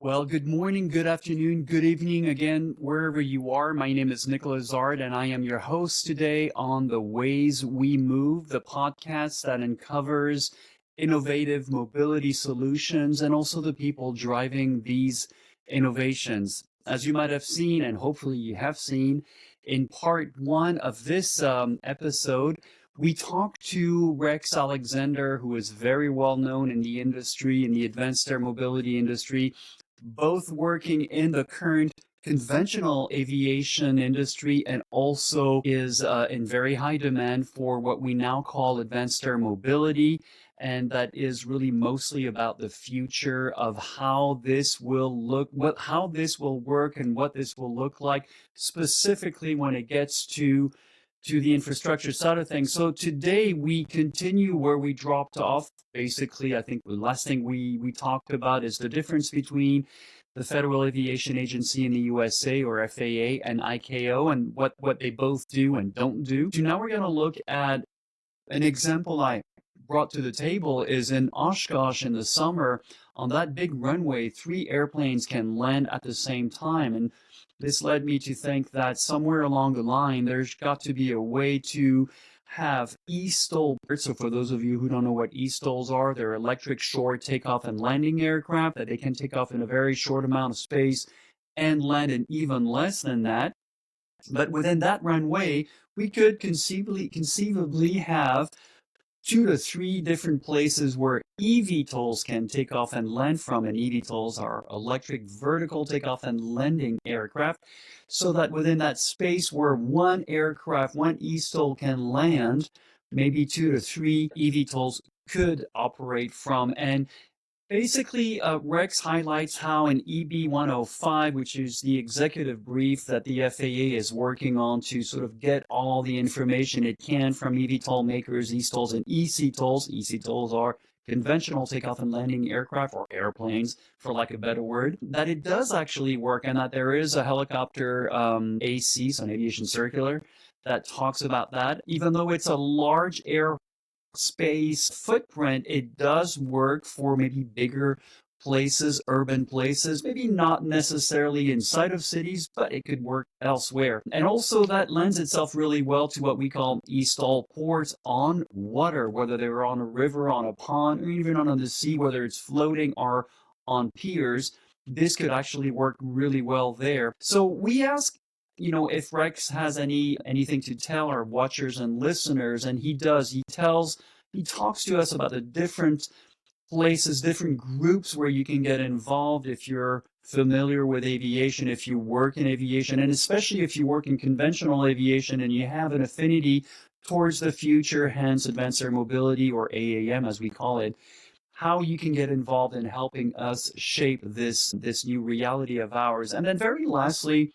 Well, good morning, good afternoon, good evening again, wherever you are. My name is Nicholas Zard, and I am your host today on The Ways We Move, the podcast that uncovers innovative mobility solutions and also the people driving these innovations. As you might have seen, and hopefully you have seen, in part one of this episode, we talked to Rex Alexander, who is very well known in the industry, in the advanced air mobility industry, both working in the current conventional aviation industry and also is in very high demand for what we now call advanced air mobility. And that is really mostly about the future of how this will look, how this will work and what this will look like, specifically when it gets to the infrastructure side of things. So today we continue where we dropped off. Basically, I think the last thing we talked about is the difference between the Federal Aviation Agency in the USA, or FAA, and ICAO, and what they both do and don't do. So now we're going to look at an example I brought to the table is in Oshkosh in the summer. On that big runway, 3 airplanes can land at the same time. And this led me to think that somewhere along the line, there's got to be a way to have eSTOL. So for those of you who don't know what eSTOLs are, they're electric short takeoff and landing aircraft that they can take off in a very short amount of space and land in even less than that. But within that runway, we could conceivably have 2 to 3 different places where eVTOLs can take off and land from, and eVTOLs are electric vertical takeoff and landing aircraft, so that within that space where one aircraft, one eSTOL can land, maybe 2 to 3 eVTOLs could operate from. And basically, Rex highlights how in EB 105, which is the executive brief that the FAA is working on to sort of get all the information it can from eVTOL makers, eSTOLs and eCTOLs. eCTOLs are conventional takeoff and landing aircraft, or airplanes, for lack of a better word, that it does actually work, and that there is a helicopter AC, so an aviation circular, that talks about that. Even though it's a large air space footprint, it does work for maybe bigger places, urban places, maybe not necessarily inside of cities, but it could work elsewhere. And also that lends itself really well to what we call eSTOL ports on water, whether they're on a river, on a pond, or even on the sea, whether it's floating or on piers. This could actually work really well there. So we ask, if Rex has anything to tell our watchers and listeners, and he does. He talks to us about the different places, different groups where you can get involved if you're familiar with aviation, if you work in aviation, and especially if you work in conventional aviation and you have an affinity towards the future, hence advanced air mobility, or AAM as we call it, how you can get involved in helping us shape this new reality of ours. And then very lastly,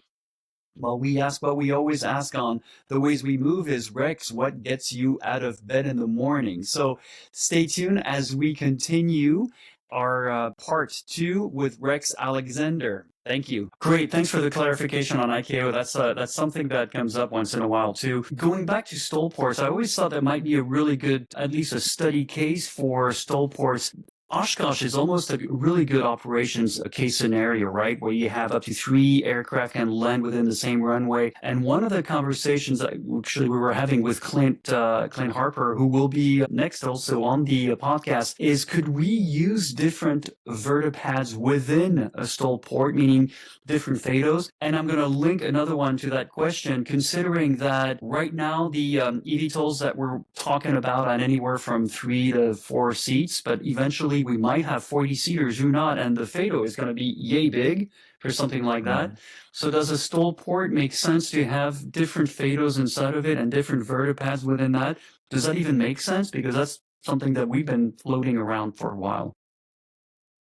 well, what we always ask on The Ways We Move is, Rex, what gets you out of bed in the morning? So stay tuned as we continue our part 2 with Rex Alexander. Thank you. Great. Thanks for the clarification on ICAO. That's something that comes up once in a while too. Going back to STOL ports, I always thought that might be a really good, at least a study case for STOL ports. Oshkosh is almost a really good operations case scenario, right? Where you have up to 3 aircraft can land within the same runway. And one of the conversations that actually we were having with Clint Harper, who will be next also on the podcast, is could we use different vertipads within a STOL port, meaning different FATOs? And I'm going to link another one to that question, considering that right now the eVTOLs that we're talking about on anywhere from 3 to 4 seats, but eventually we might have 40 seaters, who not, and the FATO is going to be yay big for something like that. So does a STOL port make sense to have different FATOs inside of it and different vertipads within that? Does that even make sense? Because that's something that we've been floating around for a while.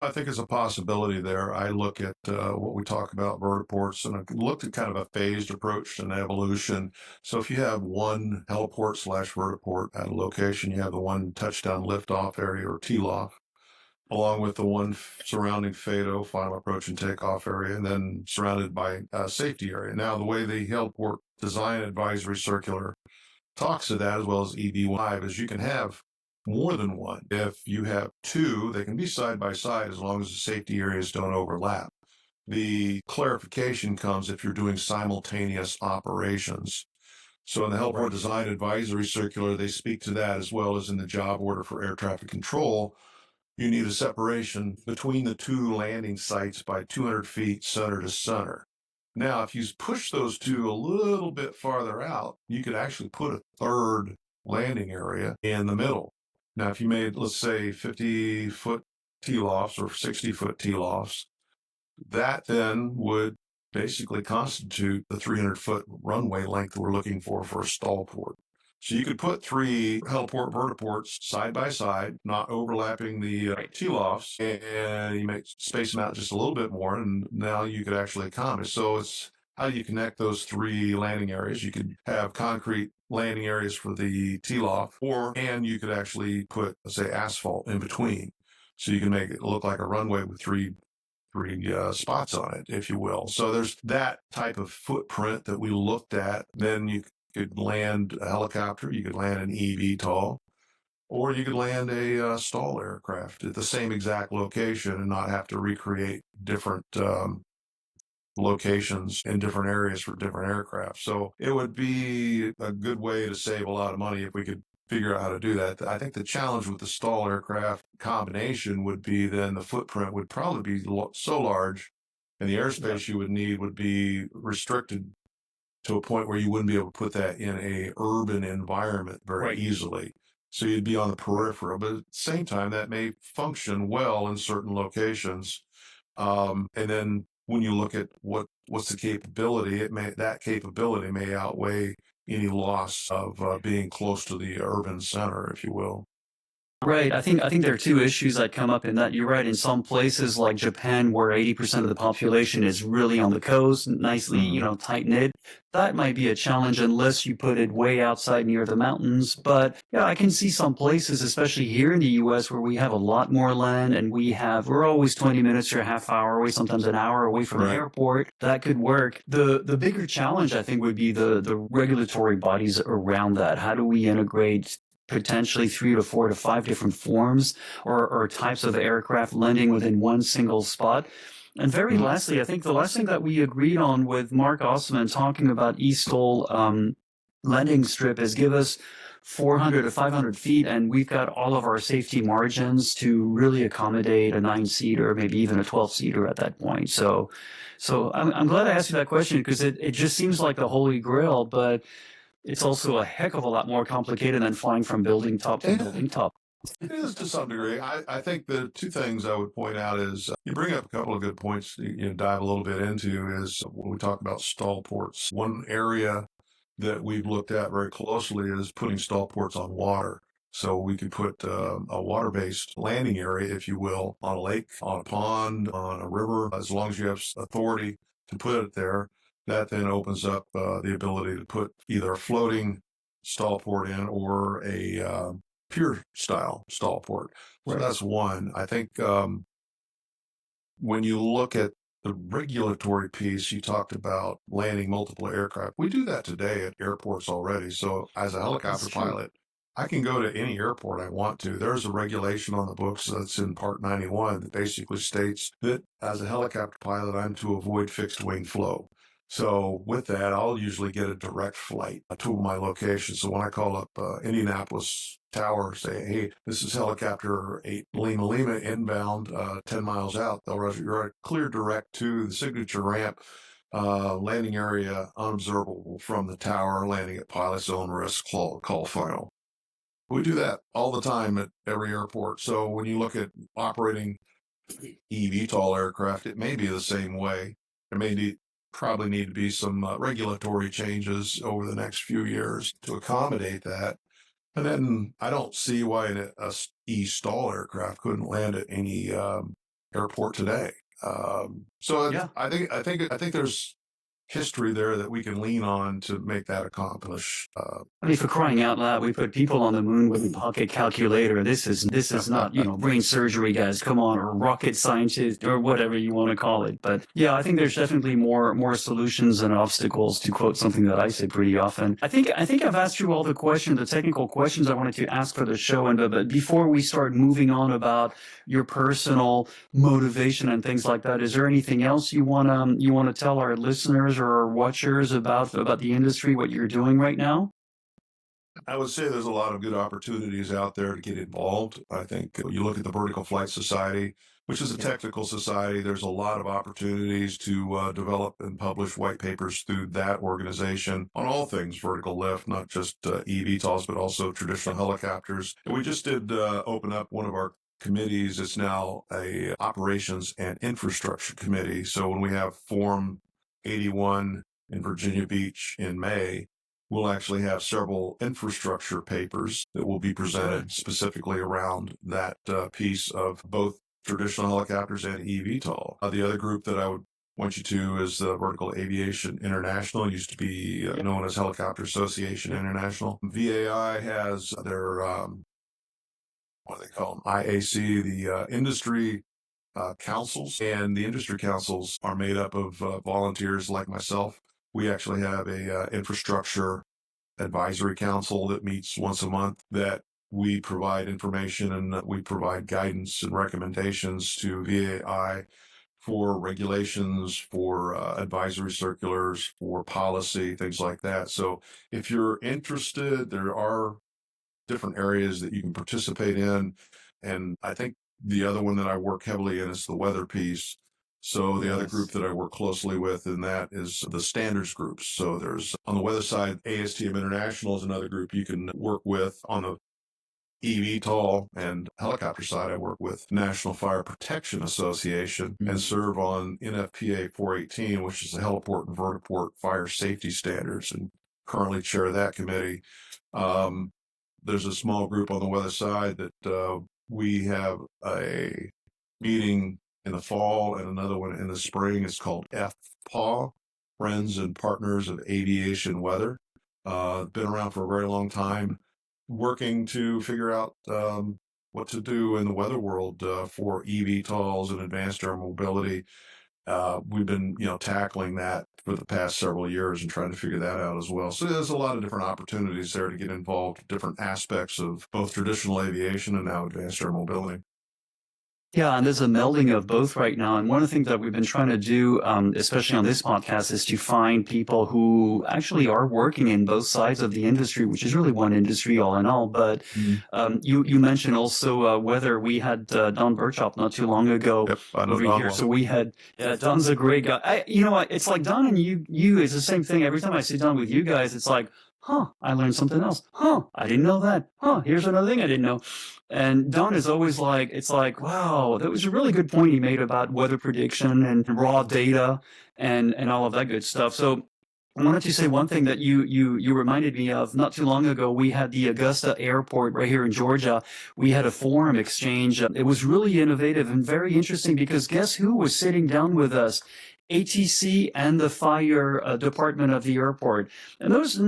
I think it's a possibility there. I look at what we talk about vertiports, and I looked at kind of a phased approach to an evolution. So if you have one heliport / vertiport at a location, you have the one touchdown liftoff area, or TLOF, along with the one surrounding FATO, final approach and takeoff area, and then surrounded by a safety area. Now, the way the heliport design advisory circular talks to that, as well as EB5, is you can have more than one. If you have 2, they can be side by side as long as the safety areas don't overlap. The clarification comes if you're doing simultaneous operations. So in the Heliport Design Advisory Circular, they speak to that, as well as in the job order for air traffic control. You need a separation between the two landing sites by 200 feet center to center. Now, if you push those two a little bit farther out, you could actually put a third landing area in the middle. Now, if you made, let's say, 50-foot TLOFs or 60-foot TLOFs, that then would basically constitute the 300-foot runway length we're looking for a stall port. So you could put 3 heliport vertiports side by side, not overlapping the TLOFs, and you may space them out just a little bit more, and now you could actually accommodate. So it's how do you connect those 3 landing areas? You could have concrete landing areas for the TLOF, and you could actually put, let's say, asphalt in between. So you can make it look like a runway with three spots on it, if you will. So there's that type of footprint that we looked at. Then you could land a helicopter, you could land an eVTOL, or you could land a stall aircraft at the same exact location and not have to recreate different locations in different areas for different aircraft. So it would be a good way to save a lot of money if we could figure out how to do that. I think the challenge with the stall aircraft combination would be then the footprint would probably be so large, and the airspace you would need would be restricted to a point where you wouldn't be able to put that in a urban environment very easily. So you'd be on the peripheral, but at the same time, that may function well in certain locations. And then when you look at what's the capability, that capability may outweigh any loss of being close to the urban center, if you will. Right. I think there are two issues that come up in that. You're right. In some places like Japan, where 80% of the population is really on the coast, nicely, tight knit, that might be a challenge unless you put it way outside near the mountains. But yeah, I can see some places, especially here in the U.S., where we have a lot more land and we're always 20 minutes or a half hour away, sometimes an hour away from the airport. That could work. The bigger challenge, I think, would be the regulatory bodies around that. How do we integrate potentially 3 to 4 to 5 different forms or types of aircraft landing within one single spot? And very lastly, I think the last thing that we agreed on with Mark Osman talking about eSTOL landing strip is give us 400 to 500 feet, and we've got all of our safety margins to really accommodate a 9-seater, maybe even a 12-seater at that point. So I'm glad I asked you that question, because it just seems like the holy grail, but it's also a heck of a lot more complicated than flying from building top to building top. It is to some degree. I think the two things I would point out is you bring up a couple of good points to dive a little bit into is when we talk about stall ports. One area that we've looked at very closely is putting stall ports on water. So we could put a water-based landing area, if you will, on a lake, on a pond, on a river, as long as you have authority to put it there. That then opens up the ability to put either a floating stall port in or a pier-style stall port. So that's one. I think when you look at the regulatory piece, you talked about landing multiple aircraft. We do that today at airports already. So as a helicopter pilot, I can go to any airport I want to. There's a regulation on the books that's in Part 91 that basically states that as a helicopter pilot, I'm to avoid fixed wing flow. So with that, I'll usually get a direct flight to my location. So when I call up Indianapolis Tower, say, hey, this is helicopter 8 Lima Lima inbound 10 miles out, they'll rush you're clear direct to the signature ramp, landing area unobservable from the tower, landing at pilot's own risk, call final. We do that all the time at every airport. So when you look at operating eVTOL aircraft, it may be the same way. There probably need to be some regulatory changes over the next few years to accommodate that. And then I don't see why an eSTOL aircraft couldn't land at any airport today. I think there's history there that we can lean on to make that accomplish. I mean, for crying out loud, we put people on the moon with a pocket calculator. This is not, brain surgery, guys. Come on, or rocket scientist, or whatever you want to call it. But yeah, I think there's definitely more solutions than obstacles, to quote something that I say pretty often. I think I've asked you all the technical questions I wanted to ask for the show, and but before we start moving on about your personal motivation and things like that, is there anything else you wanna tell our listeners or our watchers about the industry, what you're doing right now? I would say there's a lot of good opportunities out there to get involved. I think you look at the Vertical Flight Society, which is a technical society. There's a lot of opportunities to develop and publish white papers through that organization on all things vertical lift, not just eVTOLs, but also traditional helicopters. And we just did open up one of our committees. It's now a operations and infrastructure committee. So when we have Form 81 in Virginia Beach in May, we'll actually have several infrastructure papers that will be presented specifically around that piece of both traditional helicopters and eVTOL. The other group that I would point you to is the Vertical Aviation International. It used to be known as Helicopter Association International. VAI has their, what do they call them? IAC, the industry councils. And the industry councils are made up of volunteers like myself. We actually have a infrastructure advisory council that meets once a month, that we provide information and we provide guidance and recommendations to VAI for regulations, for advisory circulars, for policy, things like that. So if you're interested, there are different areas that you can participate in. And I think the other one that I work heavily in is the weather piece. So the other group that I work closely with in that is the standards groups. So there's, on the weather side, ASTM International is another group you can work with. On the eVTOL and helicopter side, I work with National Fire Protection Association and serve on NFPA 418, which is the heliport and vertiport fire safety standards, and currently chair that committee. There's a small group on the weather side that we have a meeting in the fall and another one in the spring. It's called FPAW, Friends and Partners of Aviation Weather. Been around for a very long time, working to figure out what to do in the weather world for eVTOLs and advanced air mobility. We've been, tackling that for the past several years and trying to figure that out as well. So there's a lot of different opportunities there to get involved, different aspects of both traditional aviation and now advanced air mobility. Yeah, and there's a melding of both right now. And one of the things that we've been trying to do, especially on this podcast, is to find people who actually are working in both sides of the industry, which is really one industry all in all. But you mentioned also weather. We had Don Birchop not too long ago over here. Well. So we had, Don's a great guy. You know what? It's like Don and you, it's the same thing. Every time I sit down with you guys, it's like, I learned something else. I didn't know that. Here's another thing I didn't know. And Don is always like, it's like, wow, that was a really good point he made about weather prediction and raw data and all of that good stuff. So I wanted to say one thing that you reminded me of. Not too long ago, we had the Augusta Airport right here in Georgia. We had a forum exchange. It was really innovative and very interesting because guess who was sitting down with us? ATC and the fire department of the airport. And those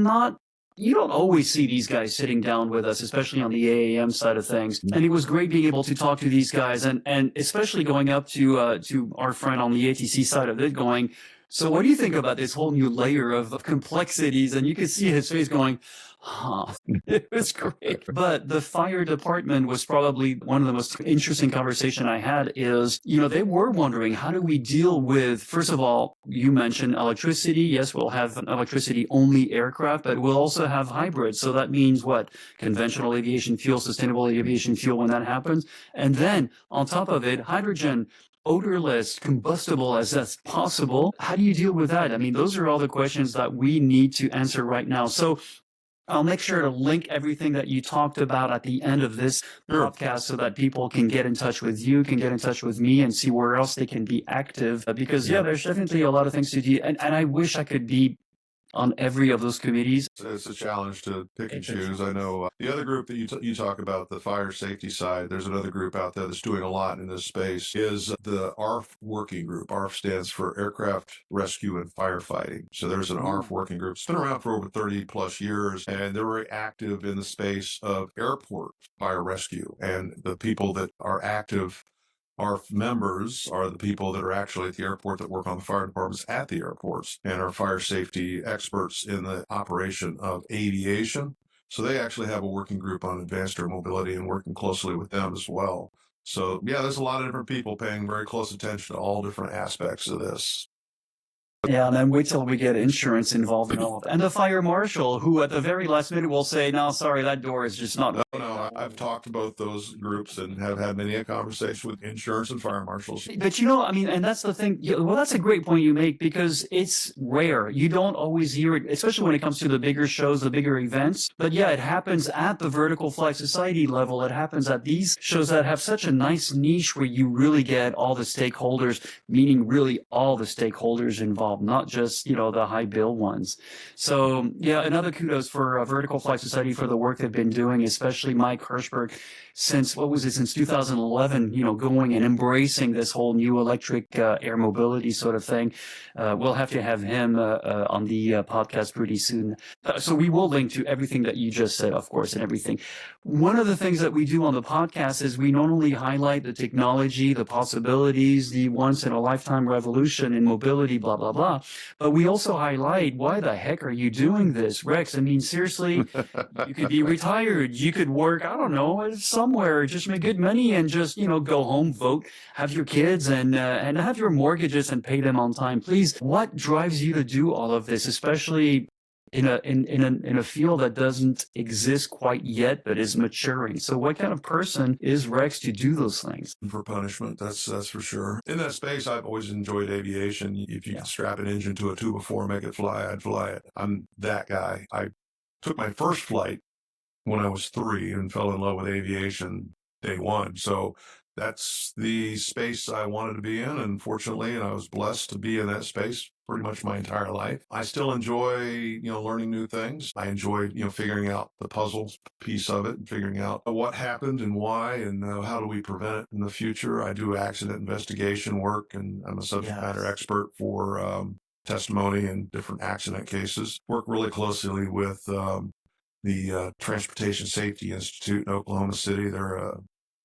you don't always see these guys sitting down with us, especially on the AAM side of things. And it was great being able to talk to these guys and especially going up to our friend on the ATC side of it going, so what do you think about this whole new layer of complexities? And you could see his face going, it was great. But the fire department was probably one of the most interesting conversation I had is, they were wondering, how do we deal with, first of all, you mentioned electricity. Yes, we'll have an electricity only aircraft, but we'll also have hybrids. So that means what? Conventional aviation fuel, sustainable aviation fuel when that happens. And then on top of it, hydrogen, odorless, combustible as that's possible. How do you deal with that? I mean, those are all the questions that we need to answer right now. So I'll make sure to link everything that you talked about at the end of this podcast so that people can get in touch with you, can get in touch with me and see where else they can be active. Because, there's definitely a lot of things to do. And I wish I could be on every of those committees? It's a challenge to pick and It's a choose. I know the other group that you talk about, the fire safety side, there's another group out there that's doing a lot in this space, is the ARF working group. ARF stands for Aircraft Rescue and Firefighting. So there's an ARF working group. It's been around for over 30 plus years, and they're very active in the space of airport fire rescue. And the people that are active, our members are the people that are actually at the airport that work on the fire departments at the airports and are fire safety experts in the operation of aviation. So they actually have a working group on advanced air mobility and working closely with them as well. So yeah, there's a lot of different people paying very close attention to all different aspects of this. Yeah, and then wait till we get insurance involved in all of it. And the fire marshal, who at the very last minute will say, no, sorry, that door is just not. No, I've talked to both those groups and have had many a conversation with insurance and fire marshals. But you know, I mean, and that's the thing. Well, that's a great point you make, because it's rare. You don't always hear it, especially when it comes to the bigger shows, the bigger events. But yeah, it happens at the Vertical Flight Society level. It happens at these shows that have such a nice niche where you really get all the stakeholders, meaning really all the stakeholders involved, not just, you know, the high bill ones. So yeah, another kudos for Vertical Flight Society for the work they've been doing, especially Mike Hirschberg, since 2011, you know, going and embracing this whole new electric air mobility sort of thing. We'll have to have him on the podcast pretty soon. So we will link to everything that you just said, of course, and everything. One of the things that we do on the podcast is we not only highlight the technology, the possibilities, the once in a lifetime revolution in mobility, blah, blah, blah, but we also highlight, why the heck are you doing this, Rex? I mean, seriously, you could be retired. You could work, I don't know, somewhere, just make good money and just, you know, go home, vote, have your kids and have your mortgages and pay them on time. Please, what drives you to do all of this, especially in a field that doesn't exist quite yet, but is maturing? So what kind of person is Rex to do those things? For punishment, that's for sure. In that space, I've always enjoyed aviation. If you can strap an engine to a 2x4, make it fly, I'd fly it. I'm that guy. I took my first flight when I was 3 and fell in love with aviation day one. So that's the space I wanted to be in. And fortunately, and I was blessed to be in that space pretty much my entire life. I still enjoy, learning new things. I enjoy, figuring out the puzzles piece of it and figuring out what happened and why and how do we prevent it in the future. I do accident investigation work, and I'm a subject matter expert for testimony in different accident cases. Work really closely with the Transportation Safety Institute in Oklahoma City. They're a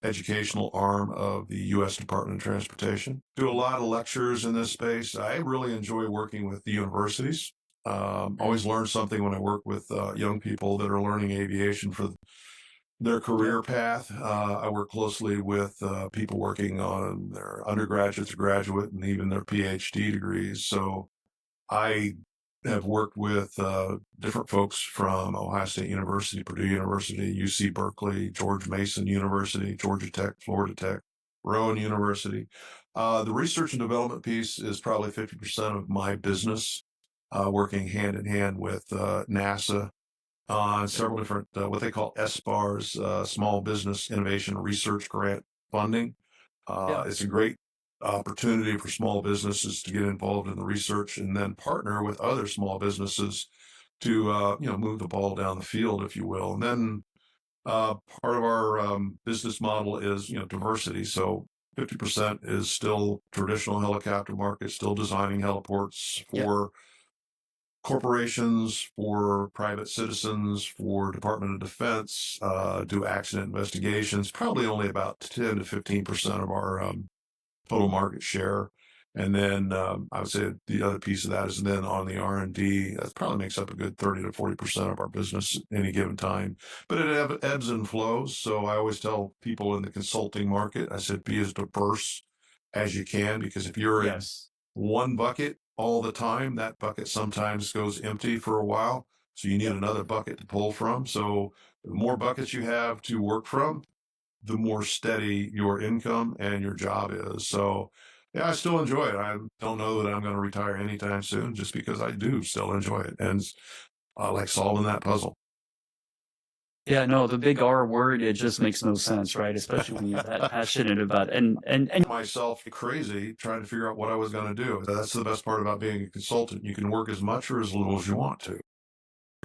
educational arm of the U.S. Department of Transportation. Do a lot of lectures in this space. I really enjoy working with the universities. Always learn something when I work with young people that are learning aviation for their career path. I work closely with people working on their undergraduate, graduate, and even their PhD degrees. So I have worked with different folks from Ohio State University, Purdue University, UC Berkeley, George Mason University, Georgia Tech, Florida Tech, Rowan University. The research and development piece is probably 50% of my business, working hand in hand with NASA on several different, what they call SBARs, Small Business Innovation Research Grant funding. It's a great opportunity for small businesses to get involved in the research and then partner with other small businesses to move the ball down the field, if you will. And then part of our business model is diversity. So 50% is still traditional helicopter market, still designing heliports for corporations, for private citizens, for Department of Defense, do accident investigations. Probably only about 10 to 15% of our total market share. And then I would say the other piece of that is then on the R&D, that probably makes up a good 30 to 40% of our business at any given time. But it ebbs and flows. So I always tell people in the consulting market, I said, be as diverse as you can, because if you're in one bucket all the time, that bucket sometimes goes empty for a while. So you need another bucket to pull from. So the more buckets you have to work from, the more steady your income and your job is. So yeah, I still enjoy it. I don't know that I'm going to retire anytime soon, just because I do still enjoy it. And I like solving that puzzle. Yeah, no, the big R word, it just makes no sense, right? Especially when you're that passionate about it. And Myself crazy trying to figure out what I was going to do. That's the best part about being a consultant. You can work as much or as little as you want to.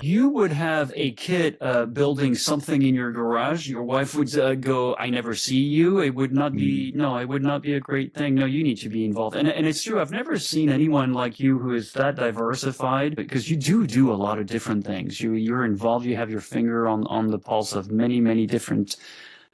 you would have a kid building something in your garage. Your wife would go, "I never see you." It would not be, no, it would not be a great thing. No, you need to be involved. And it's true. I've never seen anyone like you who is that diversified, because you do a lot of different things. You're involved. You have your finger on the pulse of many different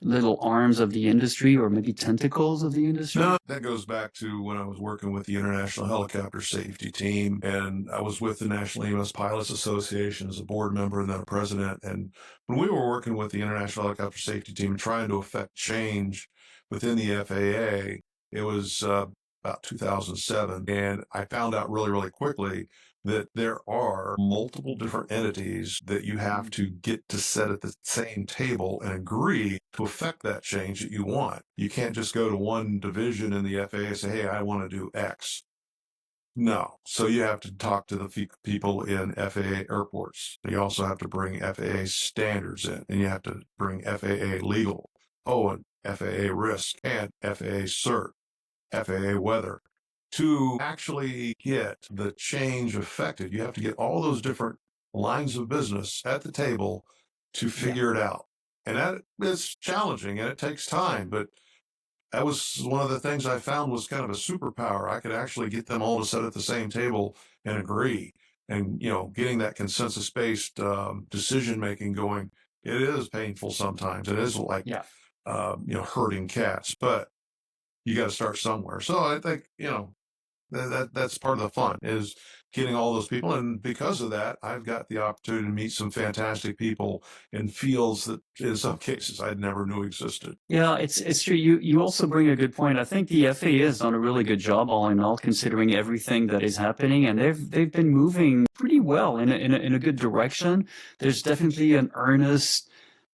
little arms of the industry, or maybe tentacles of the industry. No, that goes back to when I was working with the International Helicopter Safety Team, and I was with the National EMS Pilots Association as a board member and then a president. And when we were working with the International Helicopter Safety Team and trying to affect change within the FAA, it was about 2007. And I found out really quickly that there are multiple different entities that you have to get to sit at the same table and agree to affect that change that you want. You can't just go to one division in the FAA and say, hey, I want to do X. No. So you have to talk to the people in FAA airports. You also have to bring FAA standards in, and you have to bring FAA legal, and FAA risk, and FAA cert, FAA weather. To actually get the change affected, you have to get all those different lines of business at the table to figure it out. And that is challenging and it takes time, but that was one of the things I found was kind of a superpower. I could actually get them all to sit at the same table and agree. And, getting that consensus based decision making going, it is painful sometimes. It is like, herding cats, but you got to start somewhere. So I think, that's part of the fun is getting all those people. And because of that, I've got the opportunity to meet some fantastic people in fields that in some cases I never knew existed. Yeah, it's true. You also bring a good point. I think the FAA has done a really good job, all in all, considering everything that is happening, and they've been moving pretty well in a good direction. There's definitely an earnest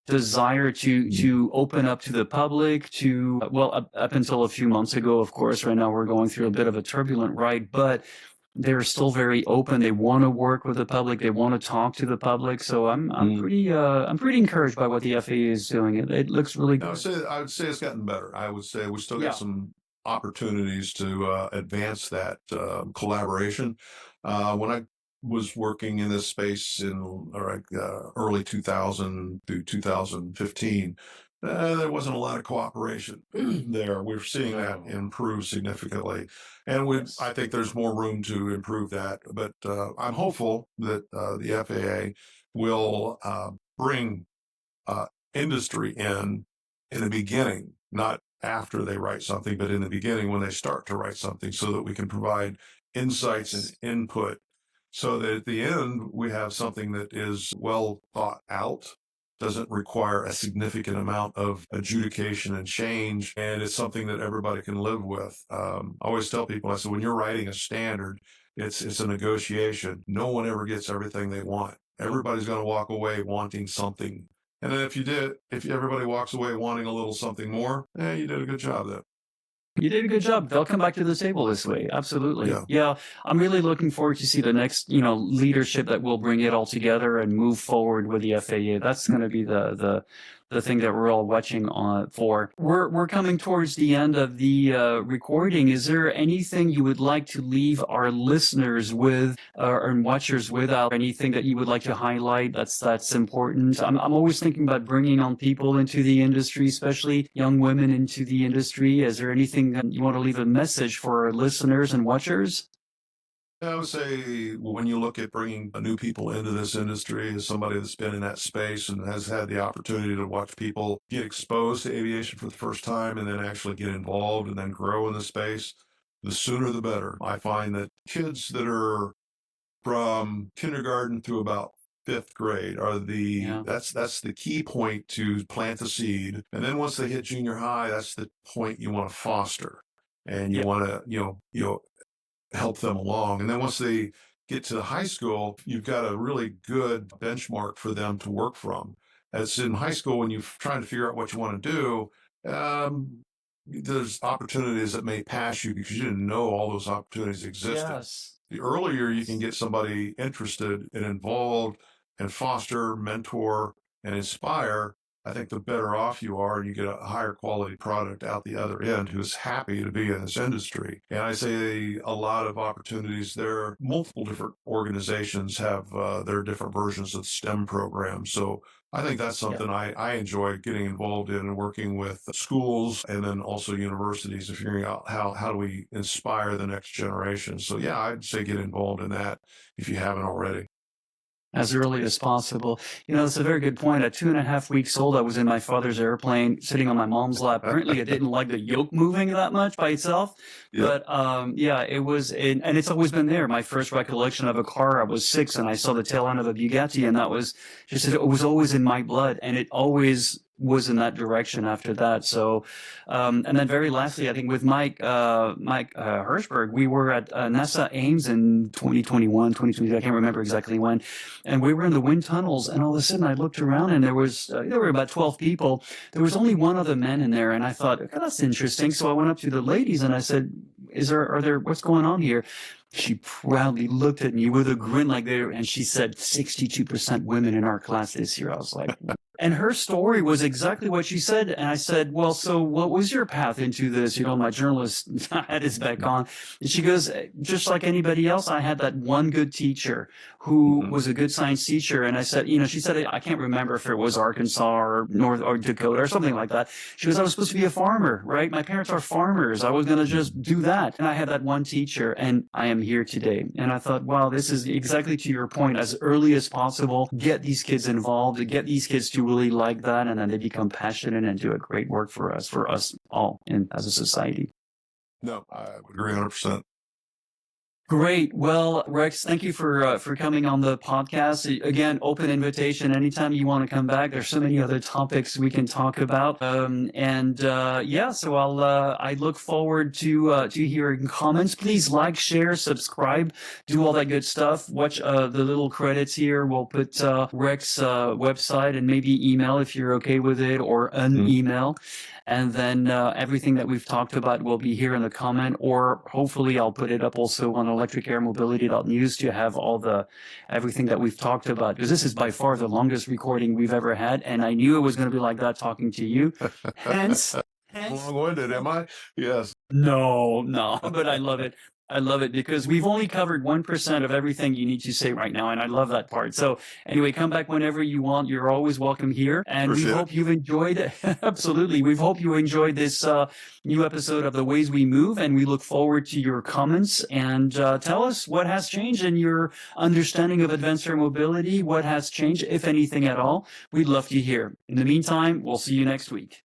desire to open up to the public, to up until a few months ago, of course. Right now we're going through a bit of a turbulent ride, but they're still very open. They want to work with the public. They want to talk to the public. So I'm pretty encouraged by what the FAA is doing. It looks really good. I would say it's gotten better. I would say we still got some opportunities to advance that collaboration. When I was working in this space in early 2000 through 2015, there wasn't a lot of cooperation there. We're seeing that improve significantly. And I think there's more room to improve that. But I'm hopeful that the FAA will bring industry in the beginning, not after they write something, but in the beginning when they start to write something so that we can provide insights and input so that at the end we have something that is well thought out, doesn't require a significant amount of adjudication and change, and it's something that everybody can live with. I always tell people, I said, when you're writing a standard, it's a negotiation. No one ever gets everything they want. Everybody's going to walk away wanting something. And then if everybody walks away wanting a little something more, you did a good job then. You did a good job. They'll come back to the table this way. Absolutely. Yeah. I'm really looking forward to see the next, leadership that will bring it all together and move forward with the FAA. That's going to be the thing that we're all watching for. We're coming towards the end of the recording. Is there anything you would like to leave our listeners with or watchers without? Anything that you would like to highlight that's important? I'm always thinking about bringing on people into the industry, especially young women into the industry. Is there anything that you want to leave a message for our listeners and watchers? I would say when you look at bringing new people into this industry as somebody that's been in that space and has had the opportunity to watch people get exposed to aviation for the first time and then actually get involved and then grow in the space, the sooner the better. I find that kids that are from kindergarten through about fifth grade are that's the key point to plant the seed. And then once they hit junior high, that's the point you want to foster and you want to, help them along. And then once they get to high school, you've got a really good benchmark for them to work from. As in high school, when you're trying to figure out what you want to do, there's opportunities that may pass you because you didn't know all those opportunities existed. Yes. The earlier you can get somebody interested and involved and foster, mentor, and inspire, I think the better off you are, and you get a higher quality product out the other end who's happy to be in this industry. And I say a lot of opportunities there. Multiple different organizations have their different versions of STEM programs. So I think that's something I enjoy getting involved in and working with schools and then also universities and figuring out how do we inspire the next generation. So yeah, I'd say get involved in that if you haven't already. As early as possible. That's a very good point. At 2.5 weeks old, I was in my father's airplane sitting on my mom's lap. Apparently, I didn't like the yoke moving that much by itself. Yep. But it was, and it's always been there. My first recollection of a car, I was 6 and I saw the tail end of a Bugatti, and that was just, it was always in my blood, and it always was in that direction after that. So, and then very lastly, I think with Mike Hirschberg, we were at NASA Ames in 2021, 2022, I can't remember exactly when, and we were in the wind tunnels, and all of a sudden I looked around and there were about 12 people. There was only one other man in there, and I thought, okay, that's interesting. So I went up to the ladies and I said, what's going on here? She proudly looked at me with a grin and she said, 62% women in our class this year. I was like, and her story was exactly what she said. And I said, well, so what was your path into this? My journalist hat is back on. And she goes, just like anybody else, I had that one good teacher who was a good science teacher. And I said, she said, I can't remember if it was Arkansas or North or Dakota or something like that. She goes, I was supposed to be a farmer, right? My parents are farmers. I was going to just do that. And I had that one teacher, and I am here today. And I thought, wow, this is exactly to your point, as early as possible, get these kids involved, get these kids to really like that, and then they become passionate and do a great work for us all as a society. No, I would agree 100%. Great. Well, Rex, thank you for coming on the podcast. Again, open invitation. Anytime you want to come back, there's so many other topics we can talk about. So I look forward to hearing comments. Please like, share, subscribe, do all that good stuff. Watch the little credits here. We'll put Rex's website and maybe email if you're okay with it, or an email. And then everything that we've talked about will be here in the comment, or hopefully I'll put it up also on electricairmobility.news to have everything that we've talked about, because this is by far the longest recording we've ever had, and I knew it was going to be like that talking to you. Hence long-winded, am I? Yes. No, but I love it. I love it because we've only covered 1% of everything you need to say right now, and I love that part. So anyway, come back whenever you want. You're always welcome here, and we hope you've enjoyed it. Absolutely. We hope you enjoyed this new episode of The Ways We Move, and we look forward to your comments, and tell us what has changed in your understanding of advanced air mobility, what has changed, if anything at all. We'd love to hear. In the meantime, we'll see you next week.